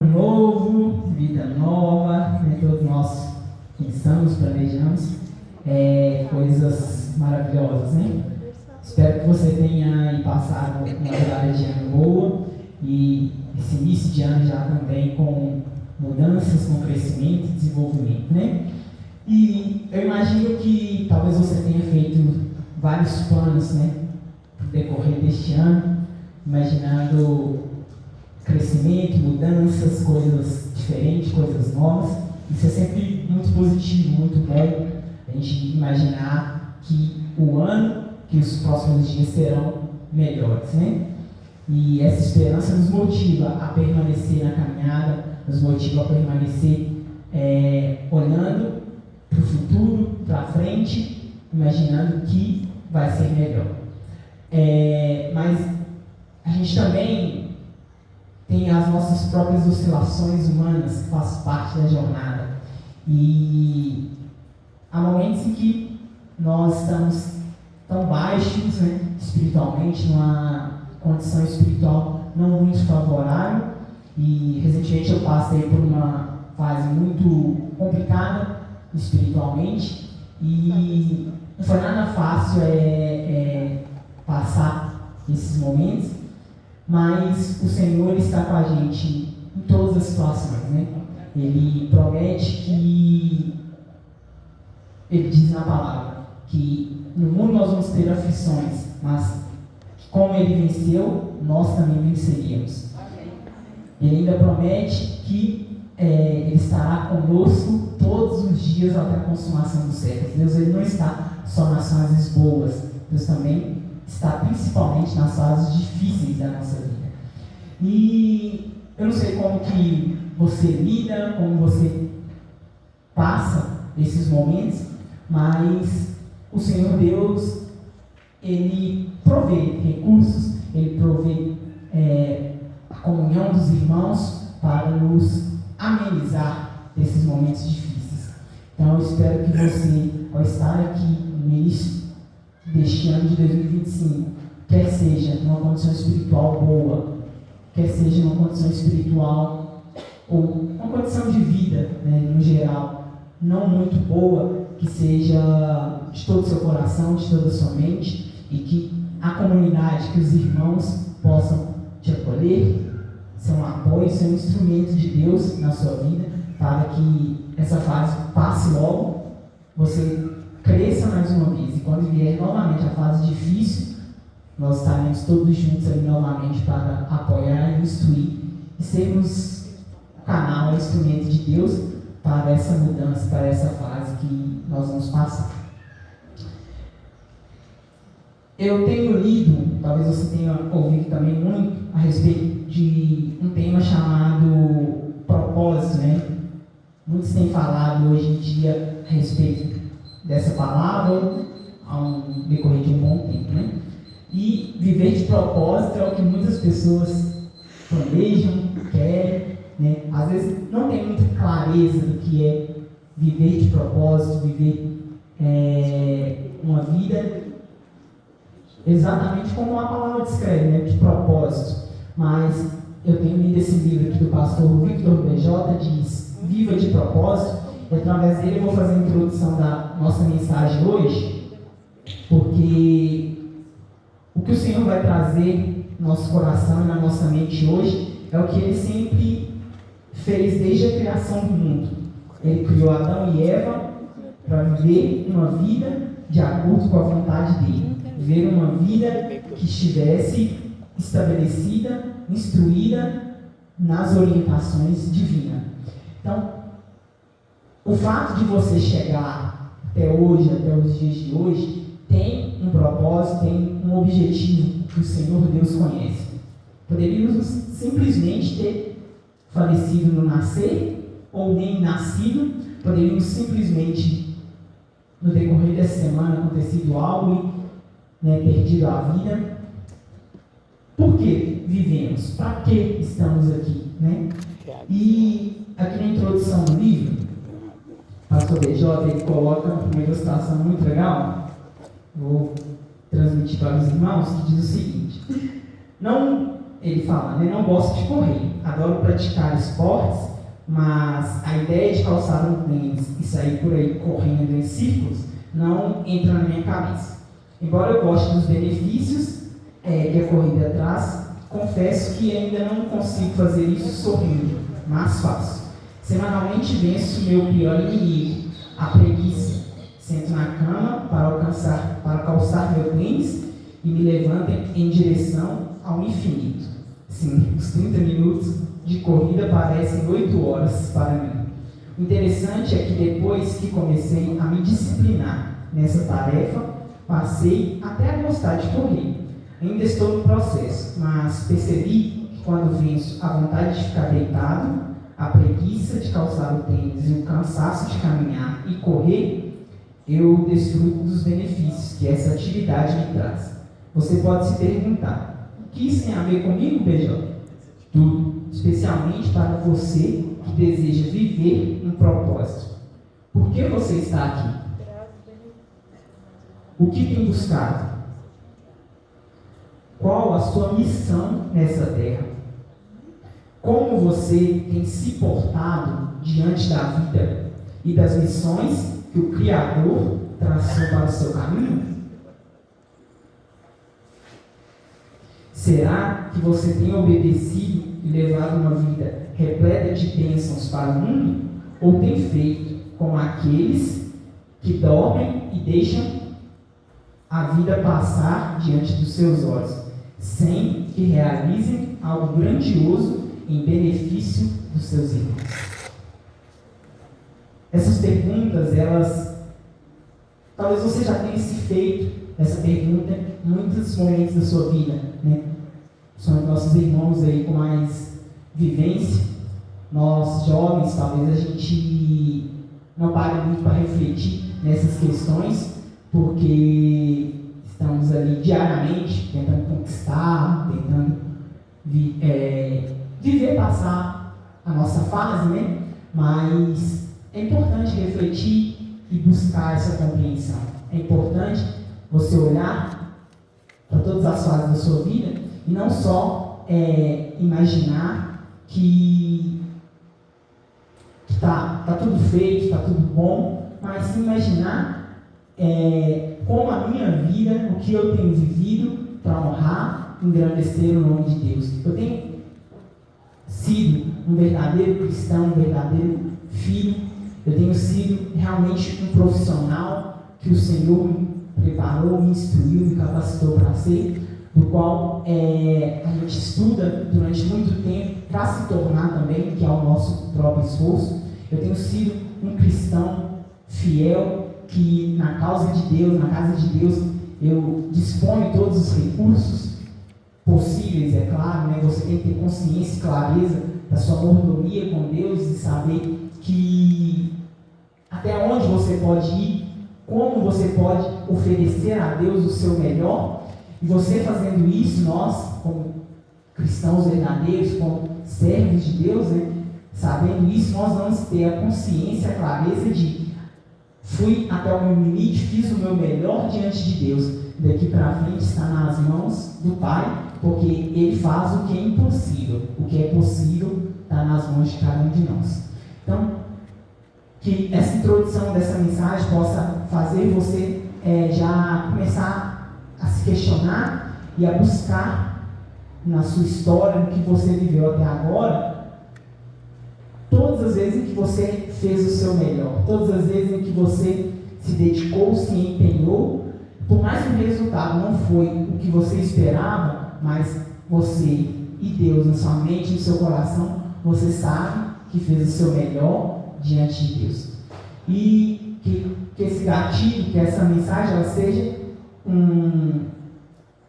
ano novo, vida nova, né? Todos nós pensamos, planejamos coisas maravilhosas, né? Espero que você tenha passado uma virada de ano boa e esse início de ano já também com mudanças, com crescimento e desenvolvimento, né? E eu imagino que talvez você tenha feito vários planos, né, no decorrer deste ano, imaginando crescimento, mudanças, coisas diferentes, coisas novas. Isso é sempre muito positivo, muito bom, a gente imaginar que o ano, que os próximos dias serão melhores, né? E essa esperança nos motiva a permanecer na caminhada, nos motiva a permanecer olhando para o futuro, para frente, imaginando que vai ser melhor. Mas a gente também tem as nossas próprias oscilações humanas, que fazem parte da jornada. E há momentos em que nós estamos tão baixos, né, espiritualmente, numa condição espiritual não muito favorável. E recentemente eu passei por uma fase muito complicada espiritualmente e não foi nada fácil passar esses momentos, mas o Senhor está com a gente em todas as situações, né? Ele promete que, ele diz na palavra, que no mundo nós vamos ter aflições, mas como ele venceu, nós também venceríamos. Ele ainda promete que ele estará conosco todos os dias até a consumação dos séculos. Deus ele não está só nas fases boas, Deus também está principalmente nas fases difíceis da nossa vida. E eu não sei como que você lida, como você passa esses momentos, mas o Senhor Deus, Ele provê recursos, Ele provê a comunhão dos irmãos para nos amenizar desses momentos difíceis. Então eu espero que você, ao estar aqui no início deste ano de 2025, quer seja numa condição espiritual boa, quer seja numa condição espiritual ou uma condição de vida, né, no geral, não muito boa, que seja de todo o seu coração, de toda a sua mente, e que a comunidade, que os irmãos possam te acolher, ser um apoio, ser um instrumento de Deus na sua vida, para que essa fase passe logo, você cresça mais uma vez, e quando vier novamente a fase difícil, nós estaremos todos juntos ali novamente para apoiar e instruir, e sermos o canal, o instrumento de Deus para essa mudança, para essa fase que nós vamos passar. Eu tenho lido, talvez você tenha ouvido também muito, a respeito de um tema chamado propósito, né? Muitos têm falado hoje em dia a respeito dessa palavra ao decorrer de um bom tempo, né? E viver de propósito é o que muitas pessoas planejam, querem, né? Às vezes não tem muita clareza do que é viver de propósito, viver uma vida exatamente como a palavra descreve, né? De propósito. Mas eu tenho lido esse livro aqui do pastor Victor BJ, diz Viva de Propósito, e através dele eu vou fazer a introdução da nossa mensagem hoje, porque o que o Senhor vai trazer no nosso coração e na nossa mente hoje é o que Ele sempre fez desde a criação do mundo. Ele criou Adão e Eva para viver uma vida de acordo com a vontade dele, viver uma vida que estivesse estabelecida, instruída nas orientações divinas. Então, o fato de você chegar até hoje, até os dias de hoje, tem um propósito, tem um objetivo que o Senhor Deus conhece. Poderíamos simplesmente ter falecido no nascer, ou nem nascido, poderíamos simplesmente, no decorrer dessa semana, acontecido algo e perdido a vida. Por que vivemos? Para que estamos aqui? Né? E aqui na introdução do livro, o pastor BJ ele coloca uma ilustração muito legal, vou transmitir para os irmãos, que diz o seguinte: não ele fala, né, não gosto de correr, adoro praticar esportes, mas a ideia de calçar um tênis e sair por aí correndo em círculos não entra na minha cabeça. Embora eu goste dos benefícios que a corrida traz, confesso que ainda não consigo fazer isso sorrindo, mas faço. Semanalmente venço meu pior inimigo, a preguiça. Sento na cama para calçar meu tênis e me levanto em direção ao infinito. Sim, os 30 minutos de corrida parecem 8 horas para mim. O interessante é que depois que comecei a me disciplinar nessa tarefa, passei até a gostar de correr. Ainda estou no processo, mas percebi que quando venço a vontade de ficar deitado, a preguiça de calçar o tênis e o cansaço de caminhar e correr, eu desfruto dos benefícios que essa atividade me traz. Você pode se perguntar, o que isso tem a ver comigo, BJ? Tudo, especialmente para você que deseja viver um propósito. Por que você está aqui? O que tem buscado? Qual a sua missão nessa terra? Como você tem se portado diante da vida e das missões que o Criador traçou para o seu caminho? Será que você tem obedecido e levado uma vida repleta de bênçãos para o mundo? Ou tem feito como aqueles que dormem e deixam a vida passar diante dos seus olhos, sem que realizem algo grandioso em benefício dos seus irmãos? Essas perguntas, talvez você já tenha se feito essa pergunta em muitos momentos da sua vida, né? São nossos irmãos aí com mais vivência. Nós, jovens, talvez a gente não pare muito para refletir nessas questões, porque estamos ali diariamente tentando conquistar, tentando viver, passar a nossa fase, né? Mas é importante refletir e buscar essa compreensão. É importante você olhar para todas as fases da sua vida e não só imaginar que tá tudo feito, está tudo bom, mas sim imaginar como a minha vida, o que eu tenho vivido para honrar, engrandecer o nome de Deus. Eu tenho sido um verdadeiro cristão, um verdadeiro filho. Eu tenho sido realmente um profissional que o Senhor me preparou, me instruiu, me capacitou para ser, do qual a gente estuda durante muito tempo para se tornar também, que é o nosso próprio esforço. Eu tenho sido um cristão fiel, que na causa de Deus, na casa de Deus, eu disponho todos os recursos possíveis, é claro, né? Você tem que ter consciência e clareza da sua mordomia com Deus e saber que até onde você pode ir, como você pode oferecer a Deus o seu melhor. E você fazendo isso, nós, como cristãos verdadeiros, como servos de Deus, né, sabendo isso, nós vamos ter a consciência, a clareza de fui até o meu limite, fiz o meu melhor diante de Deus. Daqui para frente está nas mãos do Pai, porque Ele faz o que é impossível. O que é possível está nas mãos de cada um de nós. Então, que essa introdução dessa mensagem possa fazer você já começar a se questionar e a buscar na sua história, no que você viveu até agora, todas as vezes em que você fez o seu melhor, todas as vezes em que você se dedicou, se empenhou, por mais que o resultado não foi o que você esperava, mas você e Deus na sua mente, no seu coração, você sabe que fez o seu melhor diante de Deus. E que esse gatilho, que essa mensagem, ela seja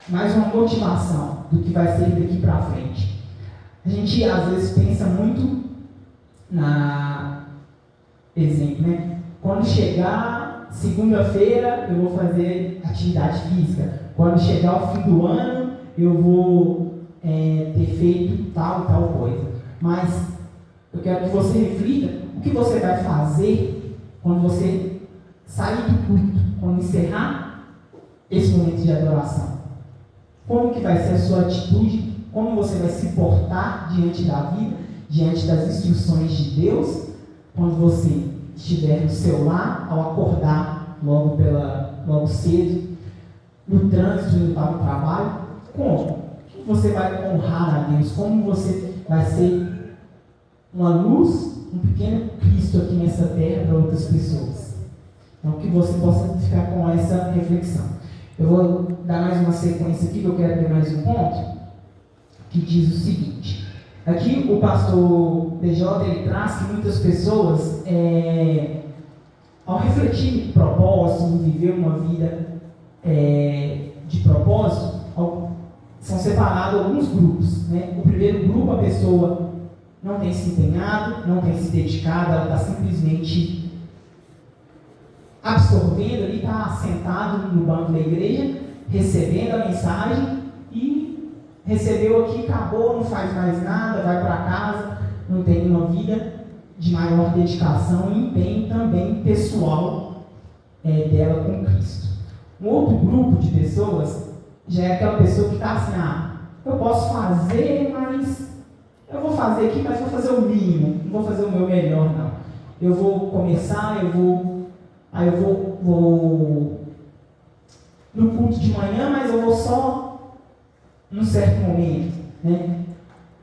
mais uma motivação do que vai ser daqui para frente. A gente às vezes pensa muito exemplo, né? Quando chegar segunda-feira eu vou fazer atividade física. Quando chegar o fim do ano eu vou ter feito tal e tal coisa. Mas eu quero que você reflita o que você vai fazer quando você sair do culto, quando encerrar esse momento de adoração. Como que vai ser a sua atitude como você vai se portar diante da vida, diante das instruções de Deus, quando você estiver no seu lar, ao acordar logo cedo, no trânsito, indo para o trabalho. Como você vai honrar a Deus? Como você vai ser uma luz, um pequeno Cristo aqui nessa terra para outras pessoas? Então, que você possa ficar com essa reflexão. Eu vou dar mais uma sequência aqui, que eu quero ter mais um ponto, que diz o seguinte. Aqui o pastor DJ, ele traz que muitas pessoas, ao refletir em propósito, em viver uma vida de propósito, são separados alguns grupos, né? O primeiro grupo, a pessoa não tem se empenhado, não tem se dedicado, ela está simplesmente absorvendo ali, está sentado no banco da igreja, recebendo a mensagem e recebeu aqui, acabou, não faz mais nada, vai para casa, não tem uma vida de maior dedicação e empenho também pessoal dela com Cristo. Um outro grupo de pessoas já é aquela pessoa que está assim, eu posso fazer, mas eu vou fazer aqui, mas vou fazer o mínimo, não vou fazer o meu melhor, não. Eu vou começar, eu vou no culto de manhã, mas eu vou só num certo momento, né?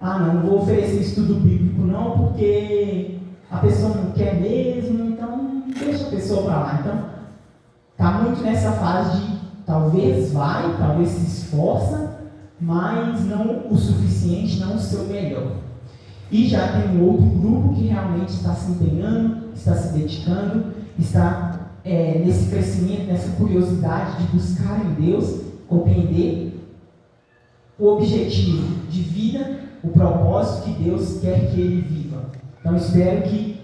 Não vou oferecer estudo bíblico não, porque a pessoa não quer mesmo, então deixa a pessoa para lá. Então, está muito nessa fase de talvez se esforça, mas não o suficiente, não o seu melhor. E já tem um outro grupo que realmente está se empenhando, está se dedicando, está nesse crescimento, nessa curiosidade de buscar em Deus, compreender o objetivo de vida, o propósito que Deus quer que ele viva. Então, espero que,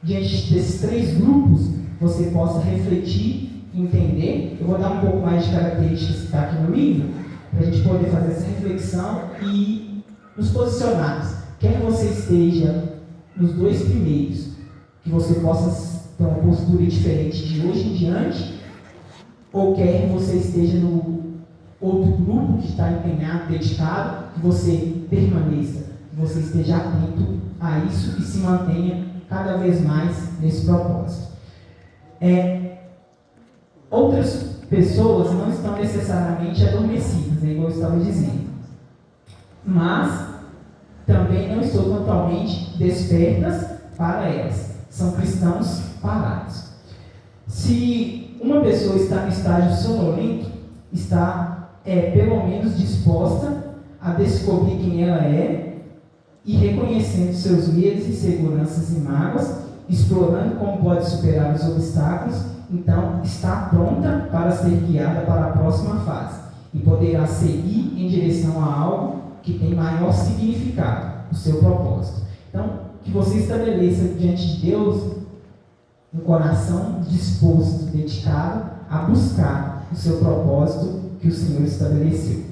diante desses três grupos, você possa refletir, entender. Eu vou dar um pouco mais de características que está aqui no livro, para a gente poder fazer essa reflexão e nos posicionarmos. Quer você esteja nos dois primeiros, que você possa ter uma postura diferente de hoje em diante, ou quer você esteja no outro grupo que está empenhado, dedicado, que você permaneça, que você esteja atento a isso e se mantenha cada vez mais nesse propósito. Outras pessoas não estão necessariamente adormecidas, igual eu estava dizendo, mas também não estão totalmente despertas para elas. São cristãos parados. Se uma pessoa está no estágio sonolento, está pelo menos disposta a descobrir quem ela é e reconhecendo seus medos, inseguranças e mágoas, explorando como pode superar os obstáculos, então está pronta para ser guiada para a próxima fase e poderá seguir em direção a algo que tem maior significado, o seu propósito. Então, que você estabeleça diante de Deus um coração disposto, dedicado a buscar o seu propósito que o Senhor estabeleceu.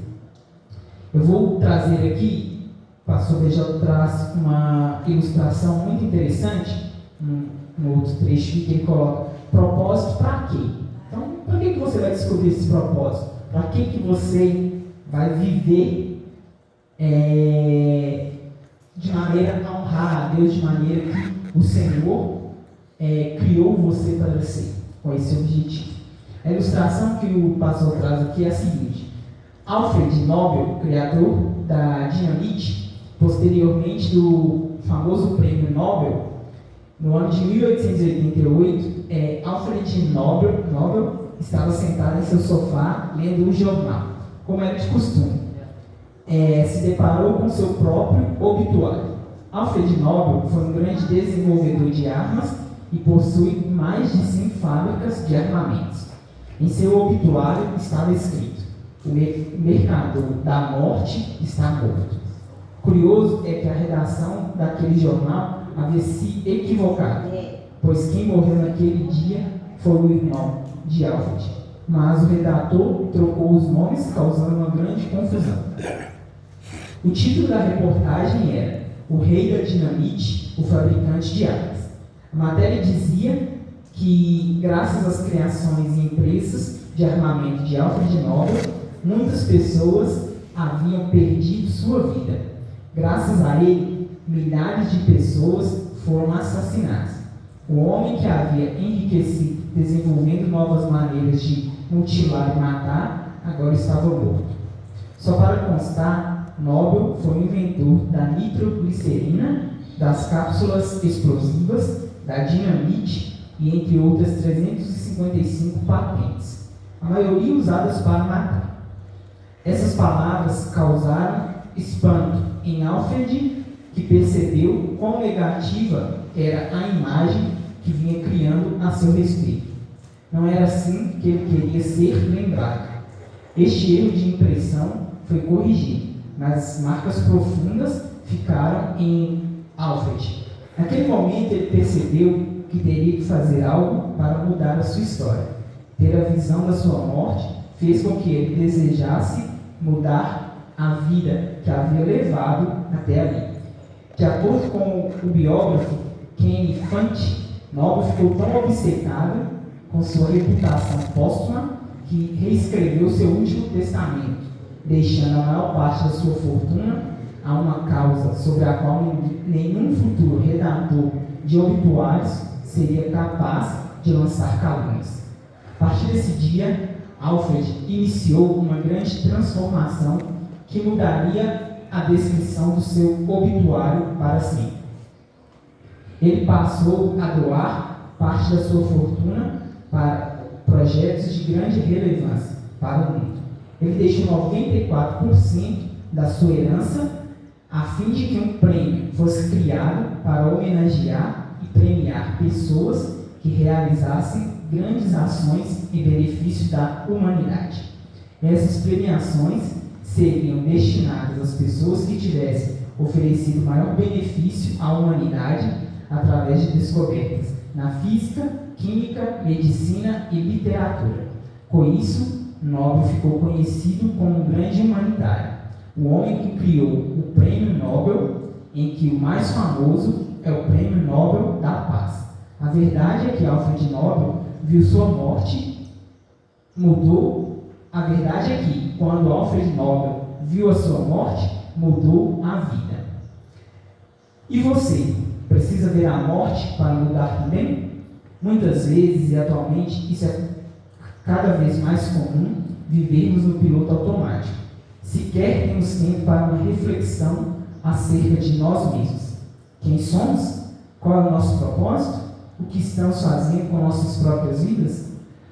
Eu vou trazer aqui, o pastor BJ traz uma ilustração muito interessante, no outro trecho que ele coloca, propósito para quê? Então, para que você vai descobrir esse propósito? Para que você vai viver de maneira a honrar a Deus, de maneira que o Senhor criou você para ser, com esse objetivo. A ilustração que o pastor traz aqui é a seguinte: Alfred Nobel, criador da dinamite, posteriormente do famoso prêmio Nobel, no ano de 1888, Alfred Nobel estava sentado em seu sofá lendo um jornal, como era de costume. Se deparou com seu próprio obituário. Alfred Nobel foi um grande desenvolvedor de armas e possui mais de 100 fábricas de armamentos. Em seu obituário estava escrito: o mercador da morte está morto. Curioso é que a redação daquele jornal havia se equivocado, pois quem morreu naquele dia foi o irmão de Alfred. Mas o redator trocou os nomes, causando uma grande confusão. O título da reportagem era O Rei da Dinamite, o Fabricante de Armas. A matéria dizia que, graças às criações e empresas de armamento de Alfred Nobel, muitas pessoas haviam perdido sua vida. Graças a ele, milhares de pessoas foram assassinadas. O homem que havia enriquecido desenvolvendo novas maneiras de mutilar e matar, agora estava morto. Só para constar, Nobel foi o inventor da nitroglicerina, das cápsulas explosivas, da dinamite e entre outras 355 patentes, a maioria usadas para matar. Essas palavras causaram espanto em Alfred, que percebeu quão negativa era a imagem que vinha criando a seu respeito. Não era assim que ele queria ser lembrado. Este erro de impressão foi corrigido, mas marcas profundas ficaram em Alfred. Naquele momento ele percebeu que teria que fazer algo para mudar a sua história. Ter a visão da sua morte fez com que ele desejasse mudar a vida que havia levado até ali. De acordo com o biógrafo Ken Fante, Nobel ficou tão obcecado com sua reputação póstuma que reescreveu seu último testamento, deixando a maior parte da sua fortuna a uma causa sobre a qual nenhum futuro redator de obituários seria capaz de lançar calúnias. A partir desse dia, Alfred iniciou uma grande transformação que mudaria a descrição do seu obituário para sempre. Ele passou a doar parte da sua fortuna para projetos de grande relevância para o mundo. Ele deixou 94% da sua herança a fim de que um prêmio fosse criado para homenagear e premiar pessoas que realizassem grandes ações em benefício da humanidade. Essas premiações seriam destinadas às pessoas que tivessem oferecido maior benefício à humanidade através de descobertas na física, química, medicina e literatura. Com isso, Nobel ficou conhecido como um grande humanitário, o homem que criou o Prêmio Nobel, em que o mais famoso é o Prêmio Nobel da Paz. A verdade é que Alfred Nobel viu sua morte, mudou. A verdade é que, quando Alfred Nobel viu a sua morte, mudou a vida. E você, precisa ver a morte para mudar também? Muitas vezes, e atualmente, isso é cada vez mais comum, vivermos no piloto automático. Sequer temos tempo para uma reflexão acerca de nós mesmos. Quem somos? Qual é o nosso propósito? O que estamos fazendo com nossas próprias vidas?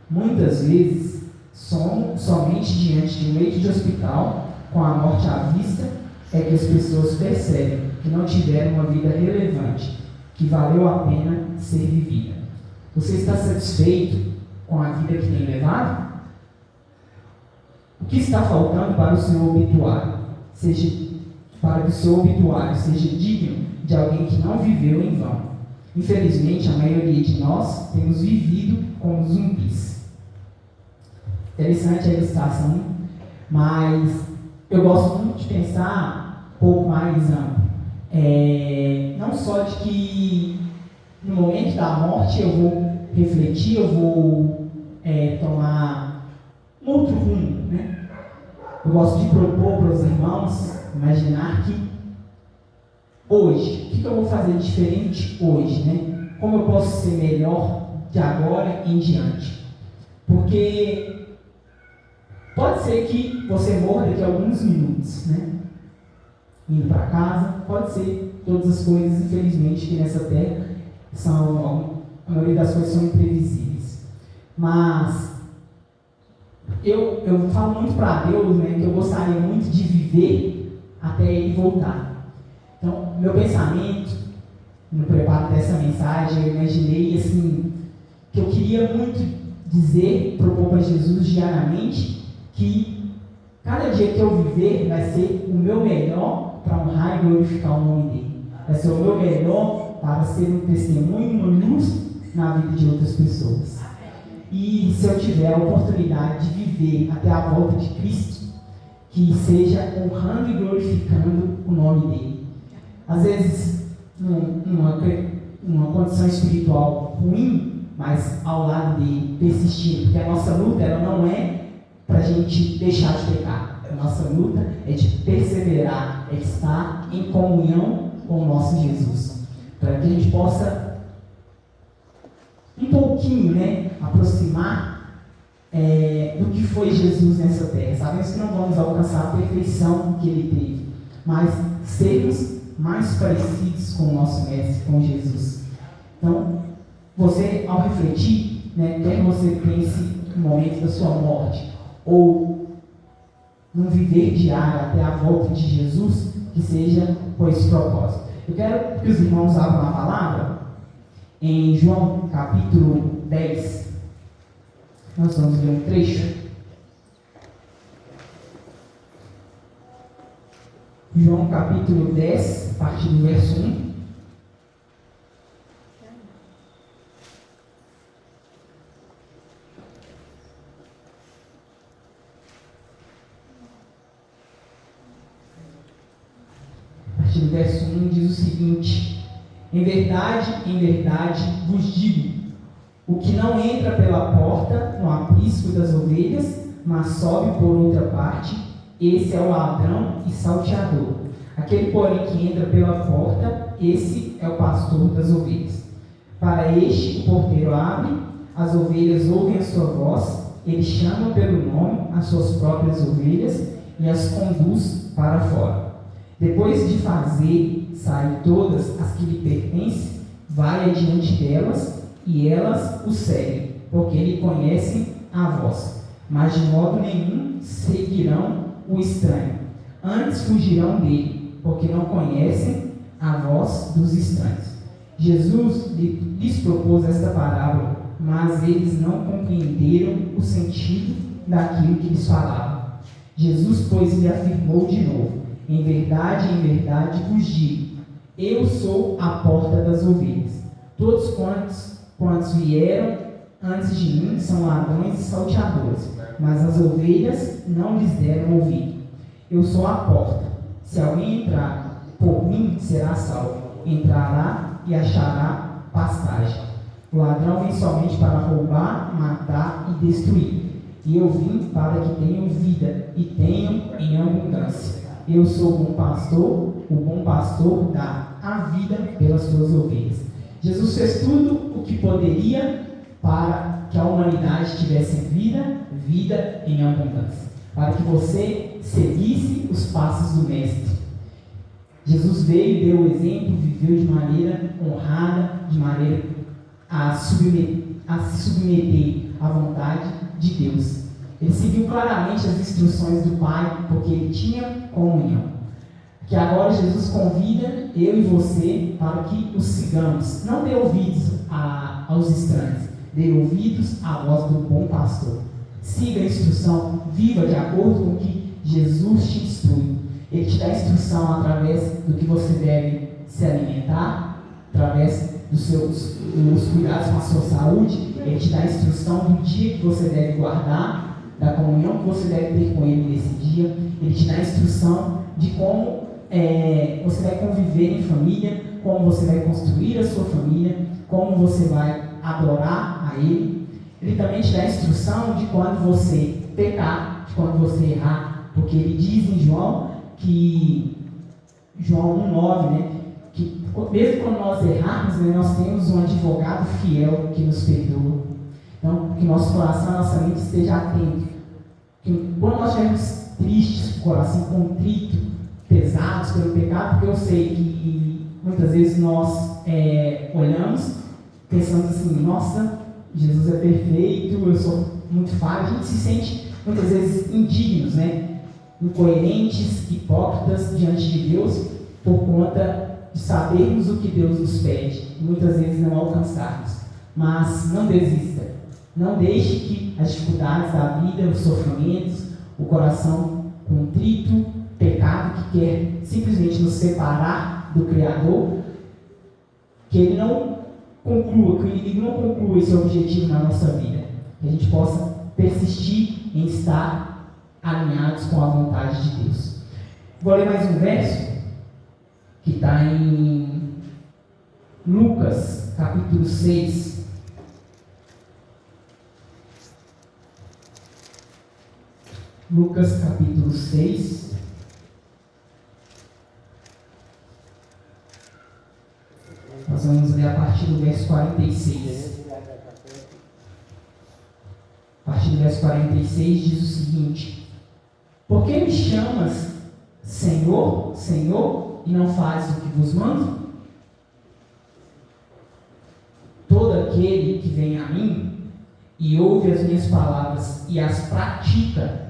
Muitas vezes, somos somente diante de um leito de hospital, com a morte à vista, é que as pessoas percebem que não tiveram uma vida relevante, que valeu a pena ser vivida. Você está satisfeito com a vida que tem levado? O que está faltando para o seu obituário? Para que o seu obituário seja digno de alguém que não viveu em vão. Infelizmente, a maioria de nós temos vivido como zumbis. Interessante a ilustração, mas eu gosto muito de pensar um pouco mais amplo. Não só de que no momento da morte eu vou refletir, eu vou tomar um outro rumo, né? Eu gosto de propor para os irmãos imaginar que hoje, o que eu vou fazer diferente hoje, né? Como eu posso ser melhor de agora em diante? Porque pode ser que você morra daqui a alguns minutos, né? Indo para casa, pode ser todas as coisas, infelizmente, que nessa terra a maioria das coisas são imprevisíveis. Mas eu falo muito para Deus, né, que eu gostaria muito de viver até Ele voltar. Então, meu pensamento, no preparo dessa mensagem, eu imaginei assim, que eu queria muito dizer, propor para Jesus diariamente, que cada dia que eu viver vai ser o meu melhor para honrar e glorificar o nome dele. Vai ser o meu melhor para ser um testemunho, uma luz na vida de outras pessoas. E se eu tiver a oportunidade de viver até a volta de Cristo, que seja honrando e glorificando o nome dele. Às vezes, numa condição espiritual ruim, mas ao lado dele, persistindo, porque a nossa luta ela não é para a gente deixar de pecar, A nossa luta é de perseverar, é de estar em comunhão com o nosso Jesus. Para que a gente possa, um pouquinho, aproximar do que foi Jesus nessa terra. Sabemos que não vamos alcançar a perfeição que ele teve, mas sermos mais parecidos com o nosso Mestre, com Jesus. Então, você, ao refletir, quer você pense no momento da sua morte, ou num viver diário até a volta de Jesus, que seja com esse propósito. Eu quero que os irmãos abram a palavra em João capítulo 10. Nós vamos ler um trecho. João capítulo 10, a partir do verso 1. A partir do verso 1 diz o seguinte: em verdade vos digo, o que não entra pela porta no aprisco das ovelhas, mas sobe por outra parte, esse é o ladrão e salteador. Aquele, porém, que entra pela porta, esse é o pastor das ovelhas. Para este, o porteiro abre, as ovelhas ouvem a sua voz, ele chama pelo nome as suas próprias ovelhas e as conduz para fora. Depois de fazer sair todas as que lhe pertencem, vai adiante delas, e elas o seguem, porque lhe conhecem a voz. Mas de modo nenhum seguirão o estranho, antes fugirão dele, porque não conhecem a voz dos estranhos. Jesus lhes propôs esta parábola, mas eles não compreenderam o sentido daquilo que lhes falava. Jesus, pois, lhe afirmou de novo: em verdade vos digo, eu sou a porta das ovelhas. Todos quantos vieram antes de mim são ladrões e salteadores, mas as ovelhas não lhes deram ouvido. Eu sou a porta. Se alguém entrar por mim, será salvo. Entrará e achará pastagem. O ladrão vem somente para roubar, matar e destruir. E eu vim para que tenham vida e tenham em abundância. Eu sou o bom pastor dá a vida pelas suas ovelhas. Jesus fez tudo o que poderia para que a humanidade tivesse vida em abundância, para que você seguisse os passos do Mestre. Jesus veio, deu o exemplo, viveu de maneira honrada, de maneira a se submeter à vontade de Deus. Ele seguiu claramente as instruções do Pai, porque ele tinha comunhão. Que agora Jesus convida eu e você para que os sigamos. Não dê ouvidos aos estranhos, dê ouvidos à voz do bom pastor. Siga a instrução, viva de acordo com o que Jesus te instrui. Ele te dá instrução através do que você deve se alimentar, através dos cuidados com a sua saúde. Ele te dá instrução do dia que você deve guardar, da comunhão que você deve ter com ele nesse dia. Ele te dá instrução de como você vai conviver em família, como você vai construir a sua família, como você vai adorar a Ele. Ele também te dá instrução de quando você pecar, de quando você errar, porque ele diz em João 1,9, que mesmo quando nós errarmos, nós temos um advogado fiel que nos perdoa. Então, que nosso coração, nossa mente esteja atento. Que quando nós estivermos tristes, com o coração contrito, pesados pelo pecado, porque eu sei que muitas vezes nós olhamos, pensamos assim: nossa, Jesus é perfeito, eu sou muito falho. A gente se sente muitas vezes indignos, incoerentes, hipócritas diante de Deus, por conta de sabermos o que Deus nos pede, e muitas vezes não alcançarmos. Mas não desista, não deixe que as dificuldades da vida, os sofrimentos, o coração contrito, pecado que quer simplesmente nos separar do Criador, que ele não conclua, que o inimigo não conclua esse objetivo na nossa vida, que a gente possa persistir em estar alinhados com a vontade de Deus. Vou ler mais um verso que está em Lucas capítulo 6. Lucas capítulo 6. Nós vamos ler a partir do verso 46. A partir do verso 46 diz o seguinte: Por que me chamas Senhor, Senhor, e não fazes o que vos mando? Todo aquele que vem a mim e ouve as minhas palavras e as pratica,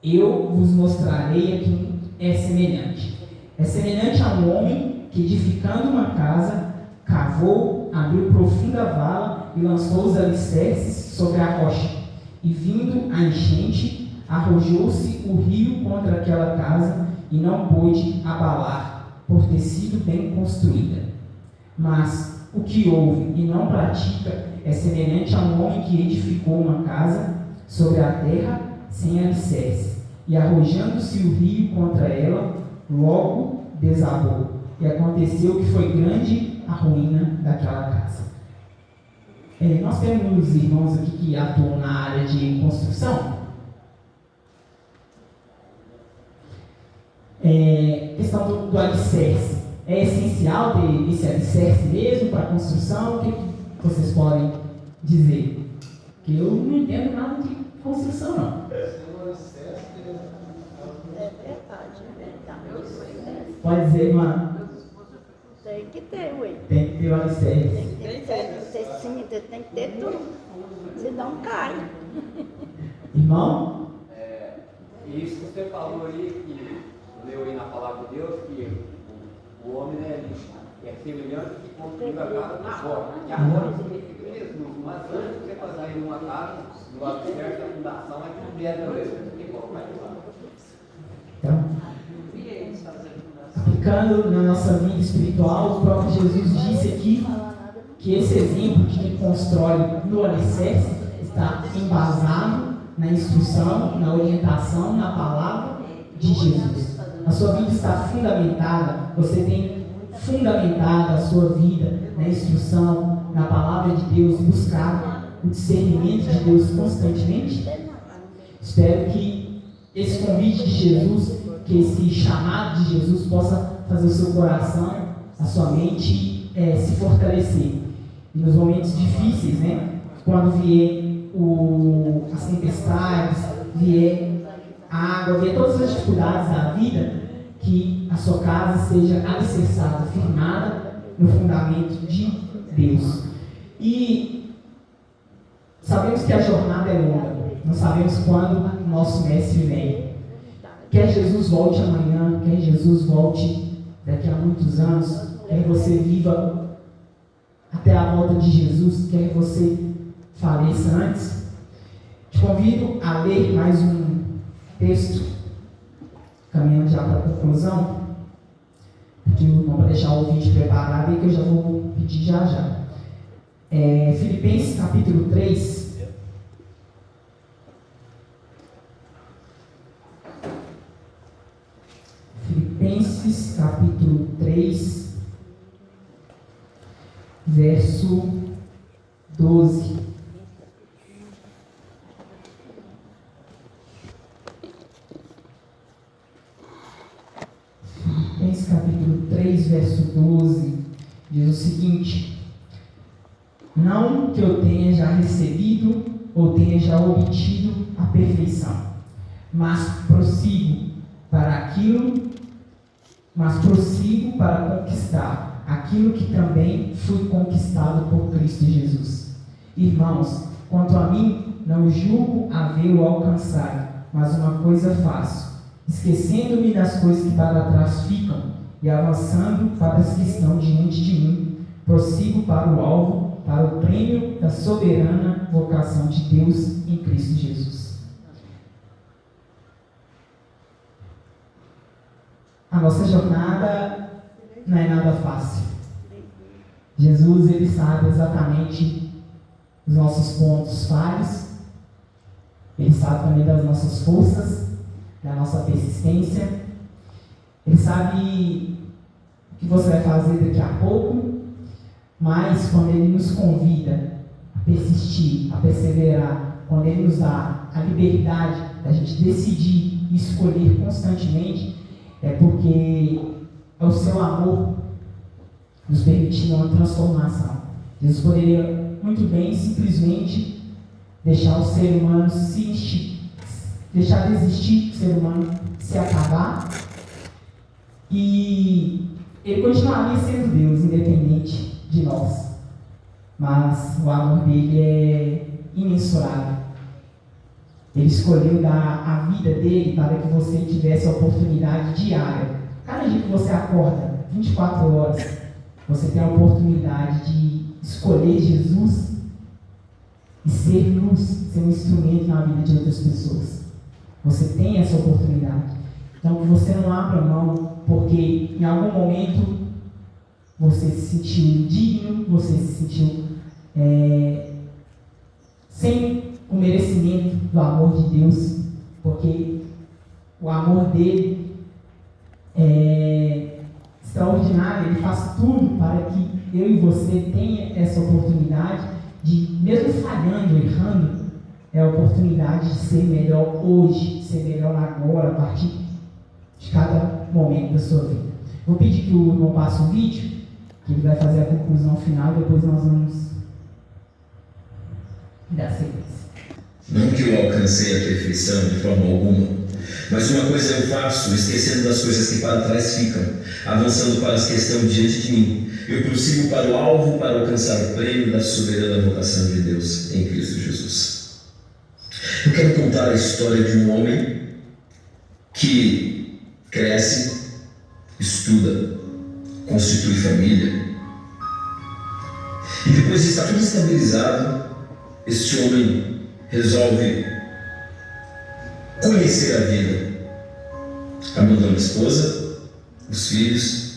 eu vos mostrarei a quem é semelhante. É semelhante a um homem que, edificando uma casa, cavou, abriu profunda vala e lançou os alicerces sobre a rocha. E vindo a enchente, arrojou-se o rio contra aquela casa e não pôde abalar, por ter sido bem construída. Mas o que ouve e não pratica é semelhante a um homem que edificou uma casa sobre a terra sem alicerce, e arrojando-se o rio contra ela, logo desabou. E aconteceu que foi grande a ruína daquela casa. Nós temos irmãos aqui que atuam na área de construção. Questão do alicerce. É essencial ter esse alicerce mesmo para a construção? O que vocês podem dizer? Que eu não entendo nada de construção, não. É verdade. Pode dizer, irmã? Tem que ter, ué. Tem que ter o alicerce. Tem que ter cinta, tem que ter tudo. Senão cai. Irmão? Isso que você falou aí, que leu aí na palavra de Deus, que o homem é semelhante que construiu a casa na rocha. E agora significa Jesus. Mas antes de você fazer aí uma casa, no alicerce da fundação, é que pedra mesmo, você tem que colocar de lá. Então, aplicando na nossa vida espiritual, o próprio Jesus disse aqui que esse exemplo de quem constrói no alicerce está embasado na instrução, na orientação, na palavra de Jesus. A sua vida está fundamentada, você tem fundamentado a sua vida na instrução, na palavra de Deus, buscar o discernimento de Deus constantemente? Espero que esse convite de Jesus, que esse chamado de Jesus possa fazer o seu coração, a sua mente se fortalecer. E nos momentos difíceis, né, quando vier as tempestades, vier a água, vier todas as dificuldades da vida, que a sua casa seja alicerçada, firmada no fundamento de Deus. E sabemos que a jornada é longa, não sabemos quando o nosso mestre vem. Quer Jesus volte amanhã, quer Jesus volte daqui a muitos anos, quer você viva até a volta de Jesus, quer você faleça antes, te convido a ler mais um texto, caminhando já para a conclusão. Vamos deixar o vídeo preparado aí que eu já vou pedir já. Filipenses capítulo 3. Filipenses capítulo 3, verso 12. Filipenses capítulo 3, verso 12, diz o seguinte: Não que eu tenha já recebido ou tenha já obtido a perfeição, mas prossigo para conquistar aquilo que também fui conquistado por Cristo Jesus. Irmãos, quanto a mim, não julgo havê-lo alcançado, mas uma coisa faço, esquecendo-me das coisas que para trás ficam e avançando para as que estão diante de mim, prossigo para o alvo, para o prêmio da soberana vocação de Deus em Cristo Jesus. A nossa jornada não é nada fácil. Jesus, ele sabe exatamente os nossos pontos falhos, ele sabe também das nossas forças, da nossa persistência, ele sabe o que você vai fazer daqui a pouco, mas quando ele nos convida a persistir, a perseverar, quando ele nos dá a liberdade da gente decidir e escolher constantemente, é porque é o seu amor nos permitindo uma transformação. Deus poderia muito bem, simplesmente, deixar o ser humano deixar de existir, o ser humano se acabar, e ele continuaria sendo Deus, independente de nós. Mas o amor dele é imensurável. Ele escolheu dar a vida dele para que você tivesse a oportunidade diária. Cada dia que você acorda, 24 horas, você tem a oportunidade de escolher Jesus e ser luz, ser um instrumento na vida de outras pessoas. Você tem essa oportunidade. Então, que você não abra mão, porque em algum momento você se sentiu indigno, você se sentiu sem o merecimento do amor de Deus, porque o amor dele é extraordinário, ele faz tudo para que eu e você tenha essa oportunidade de, mesmo falhando, errando, é a oportunidade de ser melhor hoje, ser melhor agora, a partir de cada momento da sua vida. Vou pedir que o irmão passe um vídeo, que ele vai fazer a conclusão final, e depois nós vamos dar sequência. Não que eu alcancei a perfeição de forma alguma, mas uma coisa eu faço, esquecendo das coisas que para trás ficam, avançando para as que estão diante de mim. Eu prossigo para o alvo para alcançar o prêmio da soberana vocação de Deus em Cristo Jesus. Eu quero contar a história de um homem que cresce, estuda, constitui família, e depois de estar tudo estabilizado, este homem resolve conhecer a vida. Abandona a esposa, os filhos.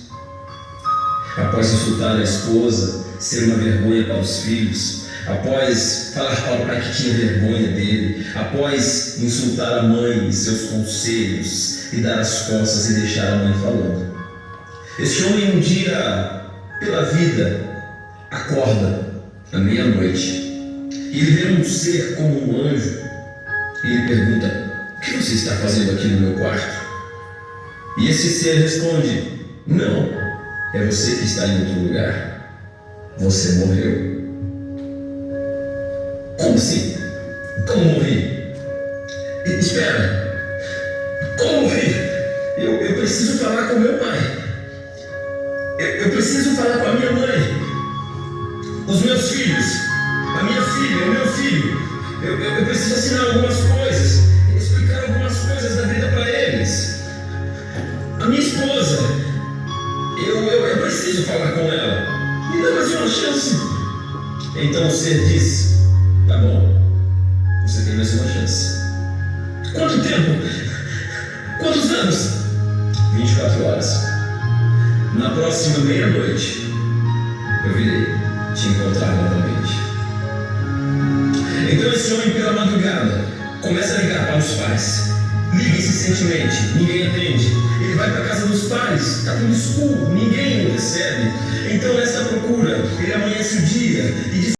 Após insultar a esposa, ser uma vergonha para os filhos, após falar para o pai que tinha vergonha dele, após insultar a mãe e seus conselhos, e dar as costas e deixar a mãe falando. Este homem um dia, pela vida, acorda à meia-noite, e ele vê um ser como um anjo, e ele pergunta: o que você está fazendo aqui no meu quarto? E esse ser responde: não, é você que está em outro lugar. Você morreu. Como assim? Como morri? Espera, como morri? Eu preciso falar com meu pai. Eu preciso falar com a minha mãe, os meus filhos, a minha filha, o meu filho. Eu preciso assinar algumas coisas, explicar algumas coisas da vida para eles. A minha esposa, eu preciso falar com ela. Me dá mais uma chance. Então o ser diz: tá bom, você tem mais uma chance. Quanto tempo? Quantos anos? 24 horas. Na próxima meia-noite, eu virei te encontrar novamente. Então esse homem, pela madrugada, começa a ligar para os pais. Liga insistentemente, ninguém atende. Ele vai para a casa dos pais, está tudo escuro, ninguém o recebe. Então nessa procura, ele amanhece o dia e diz: